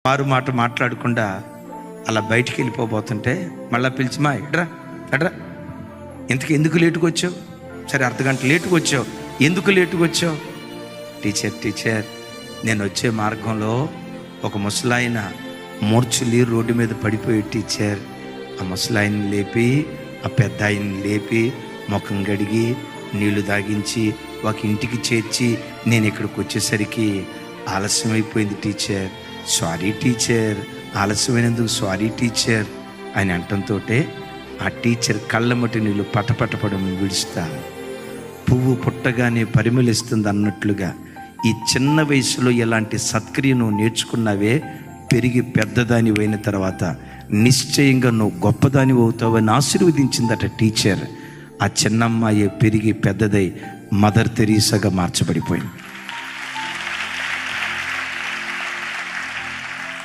మారు మాట మాట్లాడకుండా అలా బయటికి వెళ్ళిపోబోతుంటే మళ్ళీ పిలిచి, మా ఎడ్రా ఎడ్రా, ఎందుకు లేటుగా వచ్చావు? సరే, అర్ధగంట లేటుగా వచ్చావు, ఎందుకు లేటుగా వచ్చావు? టీచర్ నేను వచ్చే మార్గంలో ఒక ముసలాయన మూర్ఛలి రోడ్డు మీద పడిపోయి టీచర్. ఆ ముసలాయన్ని లేపి, ఆ పెద్ద ఆయన్ని లేపి, ముఖం గడిగి నీళ్లు తాగించి ఒక ఇంటికి చేర్చి నేను ఇక్కడికి వచ్చేసరికి ఆలస్యమైపోయింది టీచర్. సారీ టీచర్, ఆలస్యమైనందుకు సారీ టీచర్ అని అంటంతో ఆ టీచర్ కళ్ళమటి నీళ్ళు పటపటపడం విడుస్తాను. పువ్వు పుట్టగానే పరిమళిస్తుంది అన్నట్లుగా ఈ చిన్న వయసులో ఎలాంటి సత్క్రియ నువ్వు నేర్చుకున్నావే, పెరిగి పెద్దదాని అయిన తర్వాత నిశ్చయంగా నువ్వు గొప్పదాని అవుతావని ఆశీర్వదించిందట టీచర్. ఆ చిన్నమ్మాయి పెరిగి పెద్దదై మదర్ తెరీసాగా మార్చబడిపోయింది.